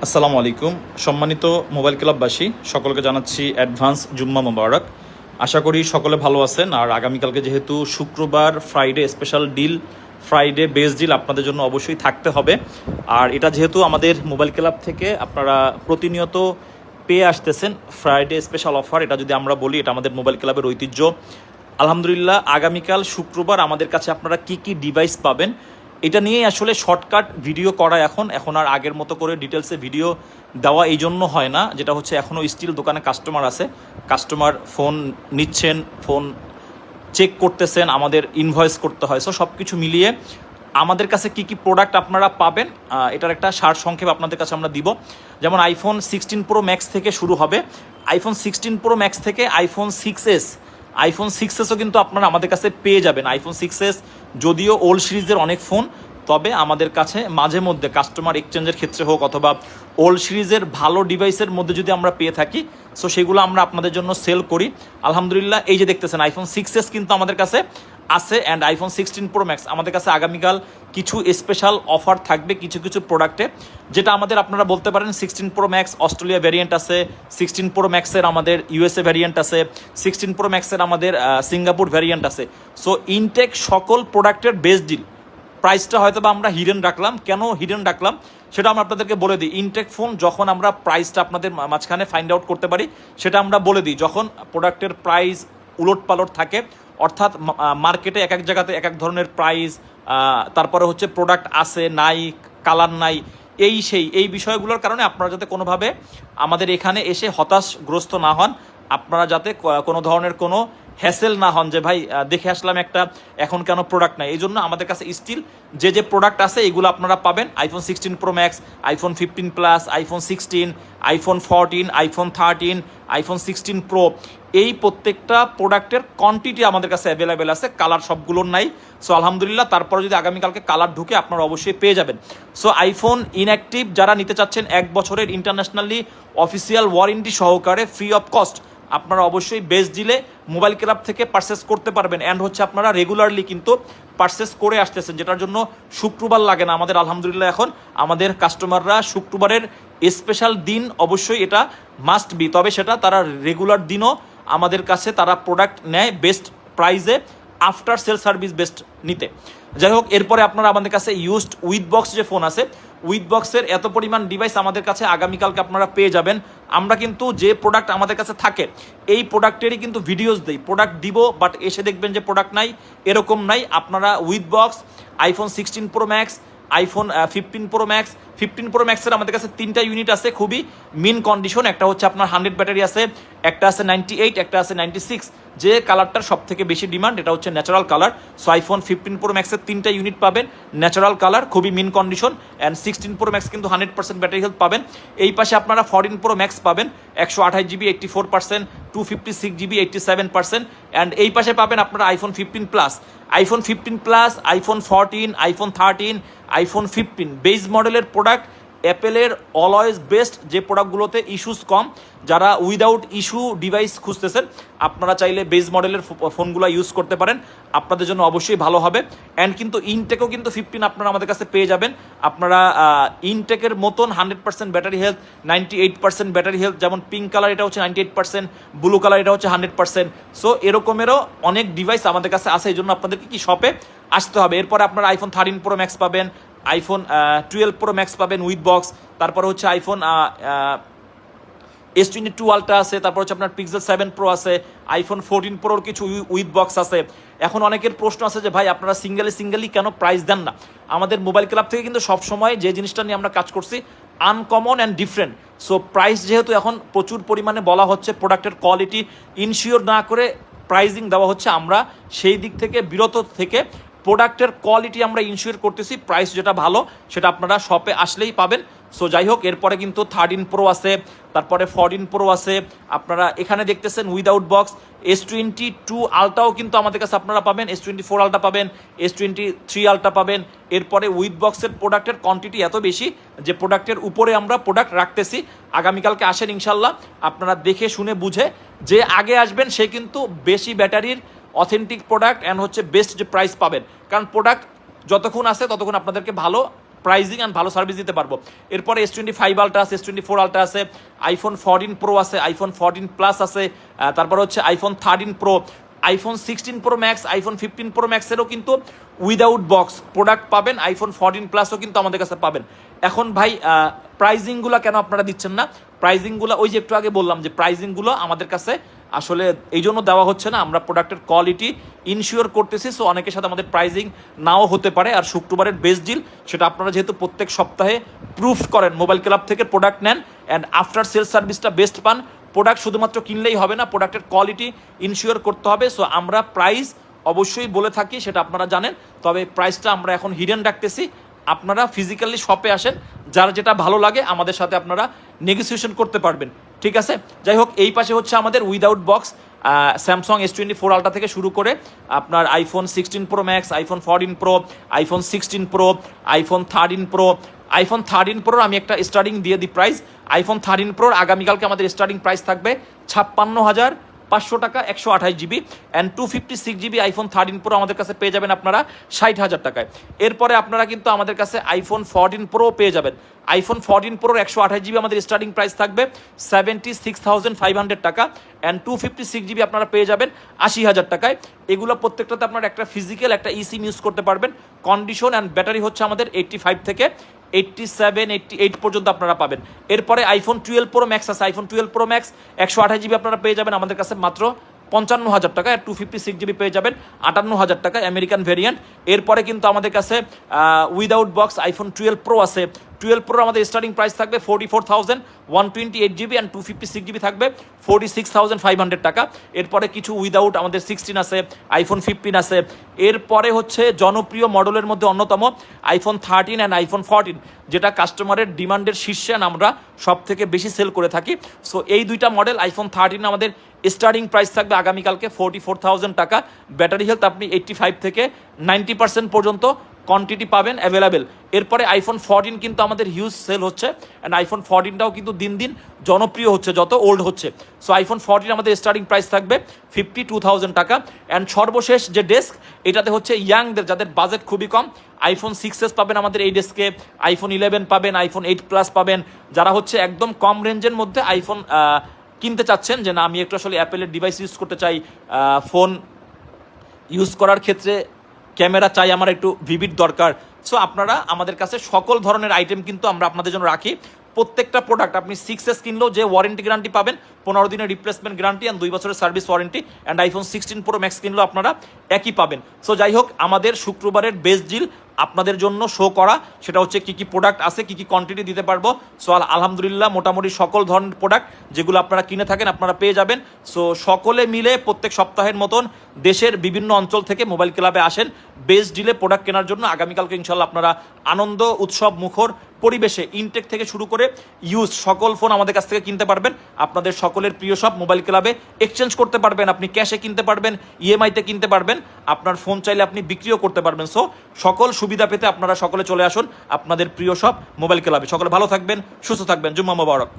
আসসালামু আলাইকুম। সম্মানিত মোবাইল ক্লাববাসী সকলকে জানাচ্ছি অ্যাডভান্স জুম্মা মোবারক। আশা করি সকলে ভালো আছেন। আর আগামীকালকে যেহেতু শুক্রবার Friday special deal, Friday best deal আপনাদের জন্য অবশ্যই থাকতে হবে। আর এটা যেহেতু আমাদের মোবাইল ক্লাব থেকে আপনারা প্রতিনিয়ত পেয়ে আসতেছেন ফ্রাইডে স্পেশাল অফার, এটা যদি আমরা বলি এটা আমাদের মোবাইল ক্লাবের ঐতিহ্য। আলহামদুলিল্লাহ আগামীকাল শুক্রবার আমাদের কাছে আপনারা কি কি ডিভাইস পাবেন এটা নিয়েই আসলে শর্টকাট ভিডিও করা এখন আর আগের মতো করে ডিটেলসে ভিডিও দেওয়া এই জন্য হয় না, যেটা হচ্ছে এখনও স্টিল দোকানে কাস্টমার আছে, কাস্টমার ফোন নিচ্ছেন, ফোন চেক করতেছেন, আমাদের ইনভয়েস করতে হয়। সো সব কিছু মিলিয়ে আমাদের কাছে কি কি প্রোডাক্ট আপনারা পাবেন এটার একটা সারসংক্ষেপ আপনাদের কাছে আমরা দিব। যেমন আইফোন 16 প্রো ম্যাক্স থেকে শুরু হবে, আইফোন 16 প্রো ম্যাক্স থেকে আইফোন 6s, আইফোন 6sও কিন্তু আপনারা আমাদের কাছে পেয়ে যাবেন। আইফোন 6s যদিও ওল্ড সিরিজের অনেক ফোন, তবে আমাদের কাছে মাঝে মধ্যে কাস্টমার এক্সচেঞ্জের ক্ষেত্রে হোক অথবা ওল্ড সিরিজের ভালো ডিভাইসের মধ্যে যদি আমরা পেয়ে থাকি, সো সেগুলো আমরা আপনাদের জন্য সেল করি। আলহামদুলিল্লাহ এই যে দেখতেছেন আইফোন 6s কিন্তু আমাদের কাছে আছে, অ্যান্ড আইফোন 16 প্রো ম্যাক্স আমাদের কাছে আগামীকাল কিছু স্পেশাল অফার থাকবে কিছু কিছু প্রোডাক্টে, যেটা আমাদের আপনারা বলতে পারেন 16 প্রো ম্যাক্স অস্ট্রেলিয়া ভ্যারিয়েন্ট আছে, 16 প্রো ম্যাক্সের আমাদের ইউএসএ ভ্যারিয়েন্ট আছে, 16 প্রো ম্যাক্সের আমাদের সিঙ্গাপুর ভ্যারিয়েন্ট আছে। সো ইনটেক সকল প্রোডাক্টের বেস্ট ডিল। প্রাইসটা হয়তো বা আমরা হিডেন রাখলাম, কেন হিডেন রাখলাম সেটা আমরা আপনাদেরকে বলে দিই। ইনটেক ফোন যখন আমরা প্রাইসটা আপনাদের মাঝখানে ফাইন্ড আউট করতে পারি সেটা আমরা বলে দিই। যখন প্রোডাক্টের প্রাইস উলট পালট থাকে, অর্থাৎ মার্কেটে এক এক জায়গাতে এক এক ধরনের প্রাইস, তারপরে হচ্ছে প্রোডাক্ট আছে নাই, কালার নাই, এই বিষয়গুলোর কারণে আপনারা যাতে কোনোভাবে আমাদের এখানে এসে হতাশগ্রস্ত না হন, আপনারা যাতে কোনো ধরনের কোনো হ্যাসেল না হন যে ভাই দেখে আসলাম একটা, এখন কেন প্রোডাক্ট নাই। এই জন্য আমাদের কাছে স্টিল যে প্রোডাক্ট আছে এগুলো আপনারা পাবেন। IPhone 16 Pro Max, iPhone 15 plus, iPhone 16, iPhone 14, iPhone 13, iPhone 16 pro, এই প্রত্যেকটা প্রোডাক্টের কোয়ান্টিটি আমাদের কাছে অ্যাভেলেবেল আছে, কালার সবগুলোর নাই। সো আলহামদুলিল্লাহ তারপরে যদি আগামীকালকে কালার ঢুকে আপনারা অবশ্যই পেয়ে যাবেন। সো আইফোন ইনঅ্যাক্টিভ যারা নিতে চাচ্ছেন 1 বছরের ইন্টারন্যাশনালি অফিসিয়াল ওয়ারেন্টি সহকারে ফ্রি অফ কস্ট আপনারা অবশ্যই বেস্ট ডিলে মোবাইল ক্লাব থেকে পারচেস করতে পারবেন। অ্যান্ড হচ্ছে আপনারা রেগুলারলি কিন্তু পারচেস করে আসতেছেন, যেটার জন্য শুক্রবার লাগে না আমাদের। আলহামদুলিল্লাহ এখন আমাদের কাস্টমাররা শুক্রবারের স্পেশাল দিন অবশ্যই এটা মাস্ট বি, তবে সেটা তারা রেগুলার দিনও আমাদের কাছে তারা প্রোডাক্ট নেয় বেস্ট প্রাইসে, আফটার সেল সার্ভিস বেস্ট নিতে। যাই হোক, এরপরে আপনারা আমাদের কাছে ইউজড উইথ বক্স যে ফোন আছে, উইথ বক্সের এত পরিমাণ ডিভাইস আমাদের কাছে আগামীকালকে আপনারা পেয়ে যাবেন। আমরা কিন্তু যে প্রোডাক্ট আমাদের কাছে থাকে এই প্রোডাক্টেরই কিন্তু ভিডিওস দিই, প্রোডাক্ট দিব বাট এসে দেখবেন যে প্রোডাক্ট নাই, এরকম নাই। আপনারা with box iPhone 16 Pro Max, iPhone 15 pro max, 15 pro ম্যাক্সের আমাদের কাছে 3টা ইউনিট আছে খুবই মিন কন্ডিশন। একটা হচ্ছে আপনার 100 ব্যাটারি আছে, একটা আছে 98, একটা আছে 96। যে কালারটার সব থেকে বেশি ডিমান্ড এটা হচ্ছে natural colour. So iPhone 15 pro ম্যাক্সের 3টা ইউনিট পাবেন ন্যাচারাল কালার, খুবই mint condition. And 16 Pro max কিন্তু 100% ব্যাটারি হেলথ পাবেন। এই পাশে আপনারা 14 প্রো ম্যাক্স পাবেন 128 জিবি 84%, 256 জিবি 87%। অ্যান্ড এই পাশে পাবেন আপনারা iPhone 15 plus, iPhone 15 plus, iPhone 14, iPhone 13, iPhone 15 base মডেলের প্রোডাক্ট। অ্যাপেলের অলওয়েজ বেস্ট যে প্রোডাক্টগুলোতে ইস্যুস কম, যারা উইদাউট ইস্যু ডিভাইস খুঁজতেছেন আপনারা চাইলে বেস মডেলের ফোনগুলো ইউজ করতে পারেন, আপনাদের জন্য অবশ্যই ভালো হবে। অ্যান্ড কিন্তু ইনটেকও কিন্তু 15 আপনারা আমাদের কাছে পেয়ে যাবেন। আপনারা ইনটেকের মতন 100% ব্যাটারি হেলথ, 98% ব্যাটারি হেলথ, যেমন পিঙ্ক কালার এটা হচ্ছে 98%, ব্লু কালার এটা হচ্ছে 100%। সো এরকমেরও অনেক ডিভাইস আমাদের কাছে আছে, এই জন্য আপনাদেরকে কি শপে আসতে হবে। এরপরে আপনারা আইফোন 13 প্রো ম্যাক্স পাবেন, আইফোন 12 প্রো ম্যাক্স পাবেন উইথ বক্স, তারপর হচ্ছে আইফোন S22 আলট্রা আছে, তারপর হচ্ছে আপনার পিক্সেল 7 প্রো আছে, আইফোন 14 প্রোর কিছু উইথ বক্স আছে। এখন অনেকের প্রশ্ন আছে যে ভাই আপনারা সিঙ্গেলি কেন প্রাইস দেন না। আমাদের মোবাইল ক্লাব থেকে কিন্তু সবসময় যে জিনিসটা নিয়ে আমরা কাজ করছি uncommon and different. So price যেহেতু এখন প্রচুর পরিমাণে বলা হচ্ছে, প্রোডাক্টের কোয়ালিটি ইনশিওর না করে প্রাইজিং দেওয়া হচ্ছে, আমরা সেই দিক থেকে বিরত থেকে প্রোডাক্টের কোয়ালিটি আমরা ইনশিওর করতেছি, প্রাইস যেটা ভালো সেটা আপনারা শপে আসলেই পাবেন। সো যাই হোক, এরপরে কিন্তু 13 প্রো আছে, তারপরে 14 প্রো আছে, আপনারা এখানে দেখতেছেন উইদাউট বক্স। S22 আলট্রাও কিন্তু আমাদের কাছে আপনারা পাবেন, S24 আলট্রা পাবেন, S23 আলট্রা পাবেন। এরপরে উইথ বক্সের প্রোডাক্টের কোয়ান্টিটি এত বেশি যে প্রোডাক্টের উপরে আমরা প্রোডাক্ট রাখতেছি। আগামীকালকে আসেন ইনশাল্লাহ, আপনারা দেখে শুনে বুঝে, যে আগে আসবেন সে কিন্তু বেশি ব্যাটারির অথেন্টিক প্রোডাক্ট অ্যান্ড হচ্ছে বেস্ট যে প্রাইস পাবেন। কারণ প্রোডাক্ট যতক্ষণ আছে ততক্ষণ আপনাদেরকে ভালো প্রাইজিং অ্যান্ড ভালো সার্ভিস দিতে পারবো। এরপরে S25 আলট্রা আছে, S24 আলট্রা আছে, আইফোন 14 প্রো আছে, আইফোন 14 প্লাস আছে, তারপর হচ্ছে iPhone 13 Pro, iPhone 16 Pro Max, iPhone 15 Pro ম্যাক্সেরও কিন্তু উইদাউট বক্স প্রোডাক্ট পাবেন, আইফোন 14 প্লাসও কিন্তু আমাদের কাছে পাবেন। এখন ভাই প্রাইজিংগুলো কেন আপনারা দিচ্ছেন না? প্রাইজিংগুলো ওই যে একটু আগে বললাম যে প্রাইজিংগুলো আমাদের কাছে আসলে এই জন্য দেওয়া হচ্ছে না, আমরা প্রোডাক্টের কোয়ালিটি ইনশিওর করতেছি। সো অনেকের সাথে আমাদের প্রাইজিং নাও হতে পারে। আর শুক্রবারের বেস্ট ডিল সেটা আপনারা যেহেতু প্রত্যেক সপ্তাহে প্রুফ করেন, মোবাইল ক্লাব থেকে প্রোডাক্ট নেন অ্যান্ড আফটার সেল সার্ভিসটা বেস্ট পান। প্রোডাক্ট শুধুমাত্র কিনলেই হবে না, প্রোডাক্টের কোয়ালিটি ইনশিওর করতে হবে। সো আমরা প্রাইস অবশ্যই বলে থাকি, সেটা আপনারা জানেন, তবে প্রাইসটা আমরা এখন হিডেন রাখতেছি। আপনারা ফিজিক্যালি শপে আসেন, যার যেটা ভালো লাগে আমাদের সাথে আপনারা নেগোসিয়েশন করতে পারবেন, ঠিক আছে? যাই হোক, এই পাশে হচ্ছে আমাদের without box Samsung S24 ultra থেকে শুরু করে আপনার iPhone 16 Pro Max, iPhone 14 pro, iPhone 16 pro, iPhone 13 Pro. IPhone 13 প্রোর আমি একটা স্টার্টিং দিয়ে দিই প্রাইস। আইফোন 13 প্রোর আগামীকালকে আমাদের স্টার্টিং প্রাইস থাকবে 56,500 টাকা, 128 GB and 256 GB iPhone 13 pro আমাদের কাছে পেয়ে যাবেন আপনারা 60,000 টাকায়। এরপরে আপনারা কিন্তু আমাদের কাছে আইফোন 14 প্রো পেয়ে যাবেন। আইফোন 14 প্রোর 128 জিবি আমাদের স্টার্টিং প্রাইস থাকবে 76,500 টাকা অ্যান্ড 256 জিবি আপনারা পেয়ে যাবেন 80,000 টাকায়। এগুলো প্রত্যেকটাতে আপনারা একটা ফিজিক্যাল একটা ইসিম ইউজ করতে পারবেন। কন্ডিশন অ্যান্ড ব্যাটারি হচ্ছে আমাদের 85 থেকে 87, 88 পর্যন্ত আপনারা পাবেন। এরপরে আইফোন 12 প্রো ম্যাক্স আছে, আইফোন 12 প্রো ম্যাক্স 128 জিবি আপনারা পেয়ে যাবেন আমাদের কাছে মাত্র 55,000 টাকা, 256 জিবি পেয়ে যাবেন 58,000 টাকা আমেরিকান ভেরিয়েন্ট। এরপরে কিন্তু আমাদের কাছে উইদাউট বক্স আইফোন 12 প্রো আছে। 12 প্রো আমাদের স্টার্টিং প্রাইস থাকবে 44,128 জিবি অ্যান্ড 256 জিবি থাকবে 46,500 টাকা। এরপরে কিছু উইদাউট আমাদের 16 আছে, আইফোন 15 আছে। এরপরে হচ্ছে জনপ্রিয় মডেলের মধ্যে অন্যতম আইফোন 13 অ্যান্ড আইফোন 14, যেটা কাস্টমারের ডিমান্ডের শীর্ষে আমরা সব থেকে বেশি সেল করে থাকি। সো এই দুইটা মডেল আইফোন 13 আমাদের স্টার্টিং প্রাইস থাকবে আগামীকালকে 44,000 টাকা। ব্যাটারি হেলথ আপনি 85 থেকে 90% পর্যন্ত কোয়ান্টিটি পাবেন অ্যাভেলেবেল। এরপরে আইফোন 14 কিন্তু আমাদের হিউজ সেল হচ্ছে অ্যান্ড আইফোন 14টাও কিন্তু দিন দিন জনপ্রিয় হচ্ছে যত ওল্ড হচ্ছে। সো আইফোন 14 আমাদের স্টার্টিং প্রাইস থাকবে 52,000 টাকা অ্যান্ড সর্বশেষ যে ডেস্ক এটাতে হচ্ছে ইয়াংদের যাদের বাজেট খুবই কম, আইফোন 6s পাবেন আমাদের এই ডেস্কে, আইফোন 11 পাবেন, আইফোন 8 প্লাস পাবেন। যারা হচ্ছে একদম কম রেঞ্জের মধ্যে আইফোন কিনতে চাচ্ছেন, যে না আমি একটু আসলে অ্যাপেলের ডিভাইস ইউজ করতে চাই, ফোন ইউজ করার ক্ষেত্রে ক্যামেরা চাই, আমার একটু ভিভিড দরকার। সো আপনারা আমাদের কাছে সকল ধরনের আইটেম কিন্তু আমরা আপনাদের জন্য রাখি। প্রত্যেকটা প্রোডাক্ট আপনি 6s কিনলেও যে ওয়ারেন্টি গ্যারান্টি পাবেন, 15 দিনের রিপ্লেসমেন্ট গ্যারান্টি অ্যান্ড 2 বছরের service warranty, and iPhone 16 Pro max কিনলেও আপনারা একই পাবেন। সো যাই হোক, আমাদের শুক্রবারের বেস্ট ডিল আপনাদের জন্য শো করা, সেটা হচ্ছে কী কী প্রোডাক্ট আছে, কী কী কোয়ান্টিটি দিতে পারবো। সো আলহামদুলিল্লাহ মোটামুটি সকল ধরনের প্রোডাক্ট যেগুলো আপনারা কিনে থাকেন আপনারা পেয়ে যাবেন। সো সকলে মিলে প্রত্যেক সপ্তাহের মতন দেশের বিভিন্ন অঞ্চল থেকে মোবাইল ক্লাবে আসেন বেস্ট ডিলে প্রোডাক্ট কেনার জন্য। আগামীকালকে ইনশাল্লাহ আপনারা আনন্দ উৎসব মুখর পরিবেশে ইনটেক থেকে শুরু করে ইউজ সকল ফোন আমাদের কাছ থেকে কিনতে পারবেন। আপনাদের সকলের প্রিয় সব মোবাইল ক্লাবে এক্সচেঞ্জ করতে পারবেন, আপনি ক্যাশে কিনতে পারবেন, ইএমআইতে কিনতে পারবেন, আপনার ফোন চাইলে আপনি বিক্রিও করতে পারবেন। সো সকল সুবিধা পেতে আপনারা সকলে চলে আসুন আপনাদের প্রিয় সব মোবাইল ক্লাবে। সকলে ভালো থাকবেন, সুস্থ থাকবেন, জুম্মা মোবারক।